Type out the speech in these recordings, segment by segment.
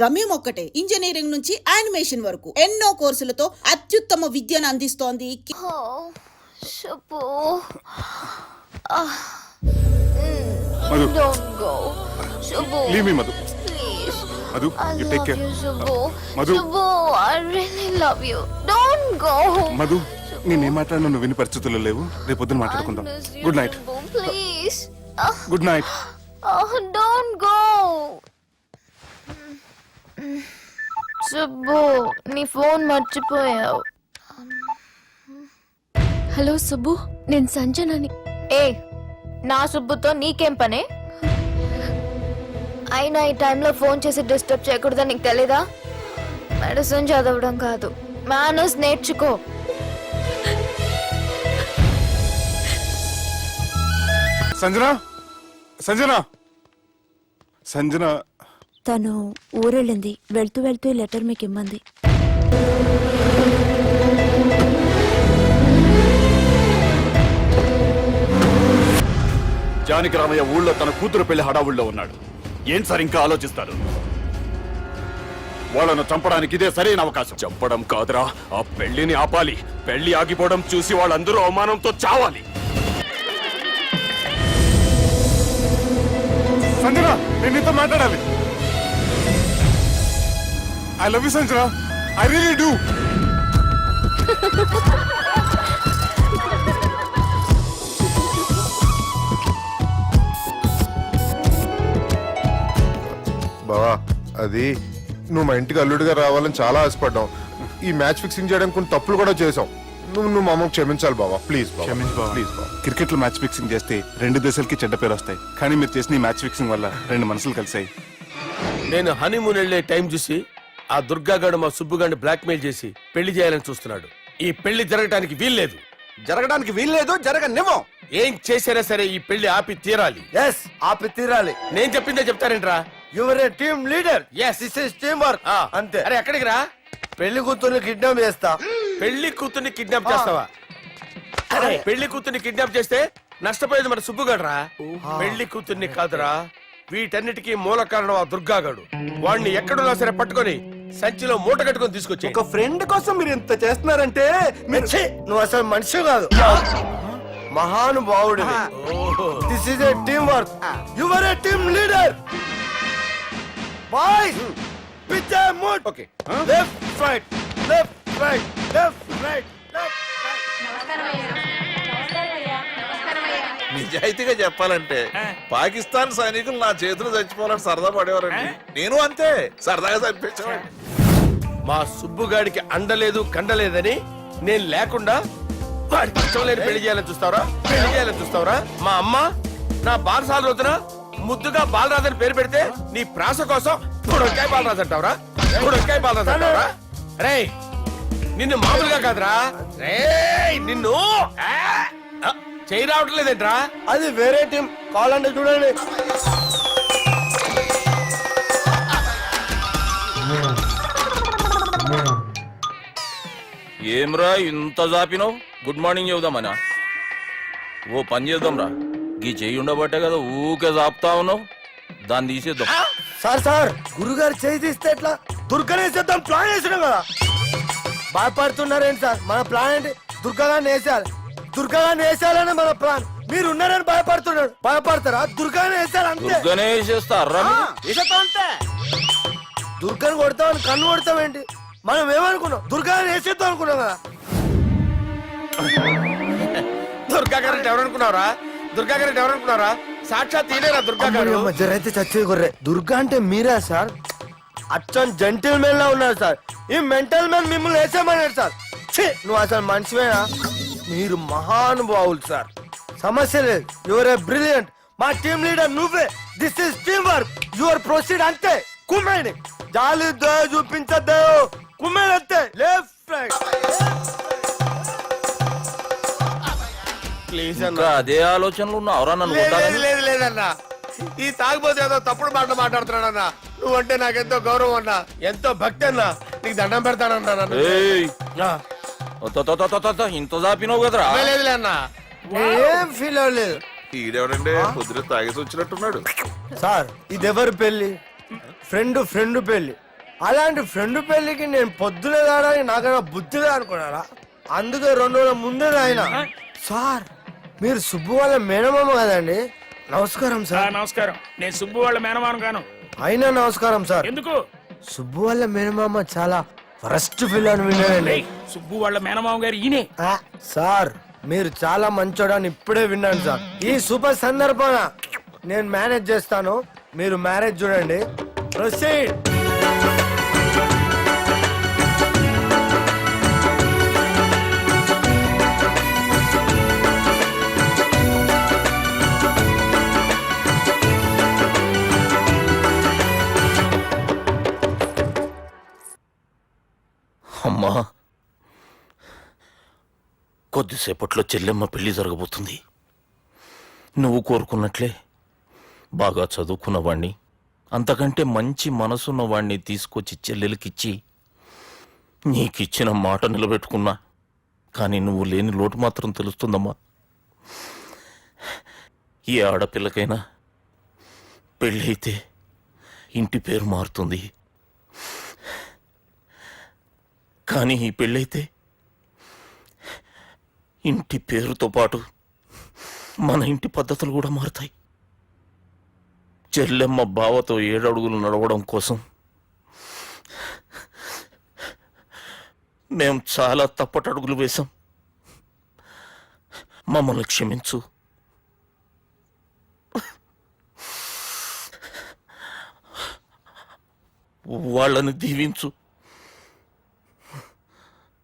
గమ్యం ఒక్కటే, ఇంజనీరింగ్ నుంచి యానిమేషన్ వరకు ఎన్నో కోర్సులతో అత్యుత్తమ విద్యను అందిస్తోంది. మధు, నేనేం మాట్లాడినా నువ్వు విని పరిస్థితుల్లో లేవు. రేపు పొద్దున మాట్లాడుకుందాం. Good night. Good night. Don't go. Subbu, నీ ఫోన్ మర్చిపోయావు. హలో సుబ్బు, నేను సంజనని. ఏ, నా సుబ్బుతో నీకేం పనే? అయినా ఈ టైంలో ఫోన్ చేసి డిస్టర్బ్ చేయకూడదని నీకు తెలీదా? మెడిసిన్ చదవడం కాదు, మేనర్స్ నేర్చుకో. సంజన, సంజన, సంజన. తను ఊరెళ్ళింది. వెళ్తూ వెళ్తూ ఈ లెటర్ మీకు ఇమ్మంది. జానకి రామయ్య ఊళ్ళో తన కూతురు పెళ్లి హడావుల్లో ఉన్నాడు. ఏం సార్ ఇంకా ఆలోచిస్తారు? వాళ్ళను చంపడానికి ఇదే సరైన అవకాశం. చంపడం కాదురా, ఆ పెళ్లిని ఆపాలి. పెళ్లి ఆగిపోవడం చూసి వాళ్ళందరూ అవమానంతో చావాలి. సంజన, నేను నీతో మాట్లాడాలి. I love you Sanjana, I really do. బావా, అది నువ్వు మా ఇంటికి అల్లుడిగా రావాలని చాలా ఆశపడ్డావు. ఈ మ్యాచ్ ఫిక్సింగ్ చేయడానికి కొన్ని తప్పులు కూడా చేసావు. నువ్వు మా అమ్మకు క్షమించాలి బావా, ప్లీజ్. క్షమించు బావా, ప్లీజ్ బావా. క్రికెట్ లో మ్యాచ్ ఫిక్సింగ్ చేస్తే 2 దేశాలకి చెడ్డ పేరు వస్తాయి. కానీ మీరు చేసిన ఈ మ్యాచ్ ఫిక్సింగ్ వల్ల 2 మనసులు కలిసాయి. నేను హనీమూన్ వెళ్లే టైం చూసి ఆ దుర్గాగాడు మా సుబ్బుగాడిని బ్లాక్మెయిల్ చేసి పెళ్లి చేయాలని చూస్తున్నాడు. ఈ పెళ్లి జరగడానికి వీల్లేదు. జరగనివ్వం. ఏం చేసినా సరే ఈ పెళ్లి ఆపి తీరాలి. ఆపి తీరాలి. నేను చెప్పిందే చెప్తారేంట్రా? Your a team leader. This is team work. అంతే. అరే ఎక్కడికి రా? పెళ్లి కూతుర్ని కిడ్నాప్ చేస్తా. పెళ్లి కూతుర్ని కిడ్నాప్ చేస్తావా? అరే పెళ్లి కూతుర్ని కిడ్నాప్ చేస్తే నష్టపోయేది మన సుబ్బుగాడురా. పెళ్లి కూతుర్ని కాదురా, వీటన్నిటికీ మూల కారణం ఆ దుర్గాగాడు. వాణ్ణి ఎక్కడున్నా సరే పట్టుకొని సంచిలో మూట కట్టుకొని తీసుకొచ్చి. ఒక ఫ్రెండ్ కోసం మీరు ఇంత చేస్తున్నారంటే నువ్వు అసలు మనిషి కాదు, మహానుభావుడు. This is a team work. Your a team leader. Boys, pitch mood. Okay. Left right, left right, left right, left right. నిజాయితీగా చెప్పాలంటే పాకిస్తాన్ సైనికులు నా చేతులు చచ్చిపోవాలని సరదా పడేవారండి. నేను అంతే సరదాగా చంపించేవాడిని. మా సుబ్బుగాడికి అండలేదు కండలేదని నేను లేకుండా వాడికి ఇష్టం లేని పెళ్లి చేయాలని చూస్తావరా? పెళ్లి చేయాలని చూస్తావరా? మా అమ్మ నా బాలసాల రోజున ముద్దుగా బాలరాజు పేరు పెడితే నీ ప్రాస కోసం గుడొక్కాయ బాలరాజు అంటావరా? గుడొక్కాయ బాలరాజు అంటావరా? రే, నిన్ను మామూలుగా కాదురా, రే నిన్ను చేయి రావట్లేదేంట్రా? అది వేరే టీం. కావాలంటే చూడండి. ఏమ్రా ఇంత జాపినావు? Good morning చెబుదామనా? ఓ పని చేద్దాం రా, గీ చెయ్యి ఉండబట్టే కదా ఊకే జాపుతా ఉన్నావు. దాన్ని తీసేద్దాం. సార్ గురుగారు చేయి తీస్తే ఎట్లా? దుర్గనేసేద్దాం ప్లాన్ వేసినాం కదా. భయపడుతున్నారేంటి సార్? మన ప్లాన్ ఏంటి? దుర్గాన్ని వేసేయాలి. దుర్గాన్ని వేసేయాలని మన ప్లాన్. మీరు ఉన్నారని భయపడుతున్నాడు. భయపడతారా? దుర్గాన్ని వేసేయాలి అంతే. దుర్గనే వేసేస్తారా? అంతే. దుర్గాన్ని కొడతామని కన్ను కొడతామేంటి? మనం ఏమనుకున్నాం? దుర్గాన్ని వేసేద్దాం అనుకున్నాం కదా. దుర్గా గారు ఎవరనుకున్నారా? దుర్గా గారు ఎవరనుకున్నారా? సాక్షాత్ తీరేరా దుర్గా గారు. జరైతే చచ్చే గొర్రె. దుర్గా అంటే మీరా సార్? అచ్చం జెంటిల్ మెన్ లా ఉన్నారు సార్. ఈ మెంటల్ మెన్ మిమ్మల్ని వేసేమన్నాడు సార్. నువ్వు అసలు మనిషివేనా? మీరు మహానుభావులు సార్. సమస్య లేదు. Your a brilliant. మా టీమ్ లీడర్ నువ్వే. This is team work. Your proceed అంతే. కుమ్మేని జాలి దయ చూపించద్దు. కుమ్మేని అంతే. Left right. ప్లీజ్ ఇంకా అదే ఆలోచనలు ఉన్నావురా? నన్ను లేదన్నా, ఈ తాగుబోతు ఏదో తప్పుడు మాటలు మాట్లాడుతున్నాడన్నా. నువ్వంటే నాకెంతో గౌరవం అన్నా, ఎంతో భక్తి అన్నా. నీకు దండం పెడతానన్నా. ఇంత జాపినావు కదరా? లేదులే అన్నా, ఏం ఫీల్ అవ్వలేదు. ఈడెవడండి పొద్దున తాగేసి వచ్చినట్టున్నాడు. సార్ ఇది ఎవరు పెళ్లి? ఫ్రెండ్ పెళ్లి. అలాంటి ఫ్రెండ్ పెళ్లికి నేను పొద్దునే రావడానికి నాకైనా బుద్ధిగా అనుకున్నారా? అందుకే 2 రోజుల ముందే ఆయన. సార్ మీరు సుబ్బు వాళ్ళ మేనమామ కదండి? నమస్కారం సార్. నమస్కారం. నేను సుబ్బు వాళ్ళ మేనమాను గాను. అయినా నమస్కారం సార్. ఎందుకు? సుబ్బు వాళ్ళ మేనమామ చాలా ఫస్ట్ ఫిల్ అని విన్నానండి. సుబ్బు వాళ్ళ మేనమామ గారు ఈయనే. సార్ మీరు చాలా మంచోడని ఇప్పుడే విన్నాను సార్. ఈ శుభ సందర్భాన నేను మేనేజ్ చేస్తాను, మీరు మ్యారేజ్ చూడండి. ప్రొసీడ్. అమ్మా, కొద్దిసేపట్లో చెల్లెమ్మ పెళ్లి జరగబోతుంది. నువ్వు కోరుకున్నట్లే బాగా చదువుకున్నవాణ్ణి, అంతకంటే మంచి మనసున్నవాణ్ణి తీసుకొచ్చి చెల్లెలకిచ్చి నీకిచ్చిన మాట నిలబెట్టుకున్నా. కానీ నువ్వు లేని లోటు మాత్రం తెలుస్తుందమ్మా. ఏ ఆడపిల్లకైనా పెళ్ళైతే ఇంటి పేరు మారుతుంది. కానీ ఈ పెళ్ళైతే ఇంటి పేరుతో పాటు మన ఇంటి పద్ధతులు కూడా మారుతాయి. చెల్లెమ్మ బావతో 7 అడుగులు నడవడం కోసం మేం చాలా తప్పటడుగులు వేశాం. మమ్మల్ని క్షమించు. వాళ్ళని దీవించు.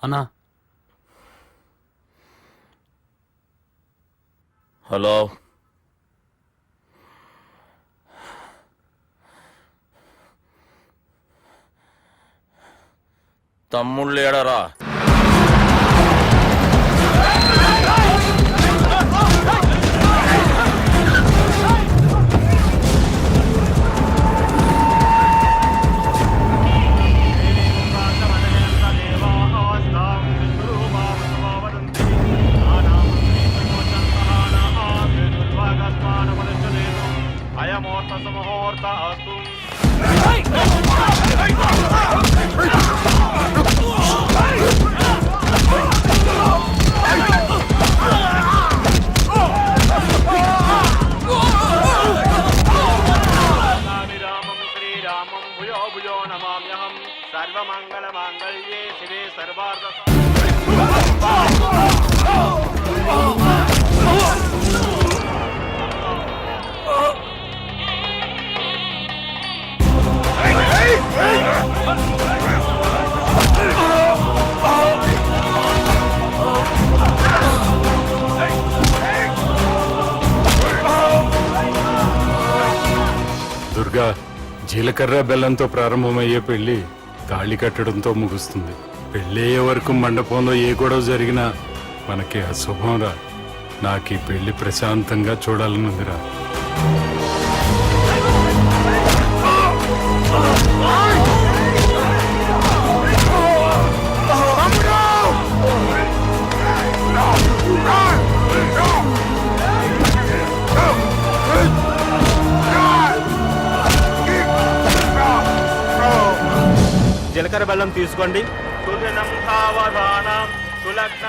అన్నా, హలో, తమ్ముళ్ళు ఏడరా? సర్వమంగళమాంగళ్యే శివే సర్వార్థ దుర్గా, జీలకర్ర బెల్లంతో ప్రారంభమయ్యే పెళ్లి తాళి కట్టడంతో ముగుస్తుంది. పెళ్ళయ్యే వరకు మండపంలో ఏ గొడవ జరిగినా మనకి అశుభం రా. నాకు ఈ పెళ్లి ప్రశాంతంగా చూడాలనుందిరా. జీలకర్ర బెల్లం తీసుకోండి. సుదినం సావధానం సులగ్న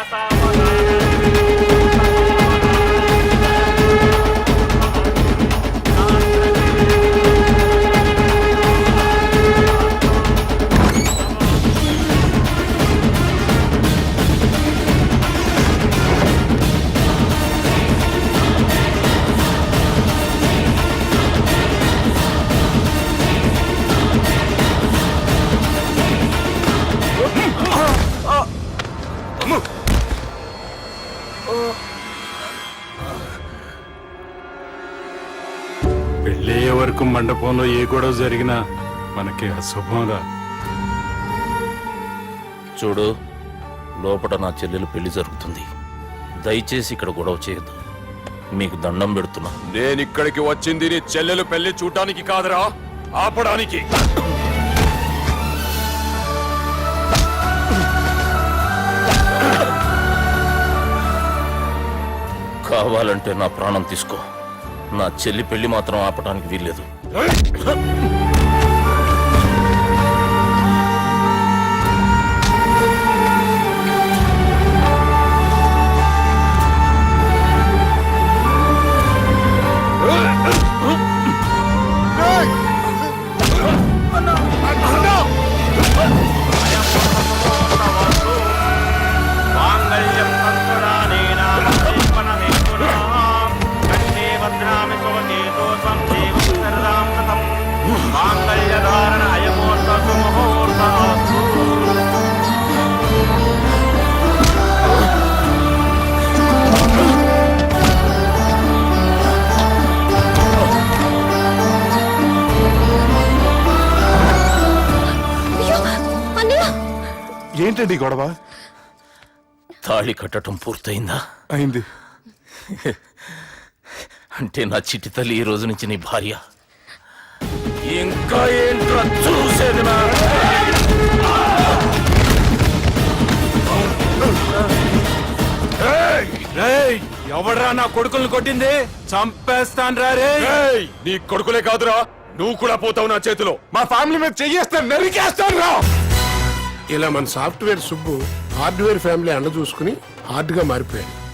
పెళ్ళయ్యే వరకు మండపంలో ఏ గొడవ జరిగినా మనకి అశుభం రా. చూడు, లోపల నా చెల్లెలు పెళ్లి జరుగుతుంది. దయచేసి ఇక్కడ గొడవ చేయొద్దు. మీకు దండం పెడుతున్నా. నేనిక్కడికి వచ్చింది నీ చెల్లెలు పెళ్లి చూడటానికి కాదురా, ఆపడానికి. కావాలంటే నా ప్రాణం తీసుకో. నా చెల్లి పెళ్లి మాత్రం ఆపడానికి వీల్లేదు. ఏంటండి ఈ గొడవ? తాళి కట్టడం పూర్తయిందా? అయింది. అంటే నా చిట్టి తల్లి ఈ రోజు నుంచి నీ భార్య. ఇంకా ఏంట్రా చూసేది నా? ఎవడరా నా కొడుకుల్ని కొట్టింది? చంపేస్తాను రా రే. నీ కొడుకులే కాదురా, నువ్వు కూడా పోతావు నా చేతిలో. మా ఫ్యామిలీ మీద చెయ్యేస్తాను, నరికేస్తాను రా. ఇలా మన సాఫ్ట్వేర్ సుబ్బు హార్డ్వేర్ ఫ్యామిలీ అండ చూసుకుని హార్డ్ గా మారిపోయాడు.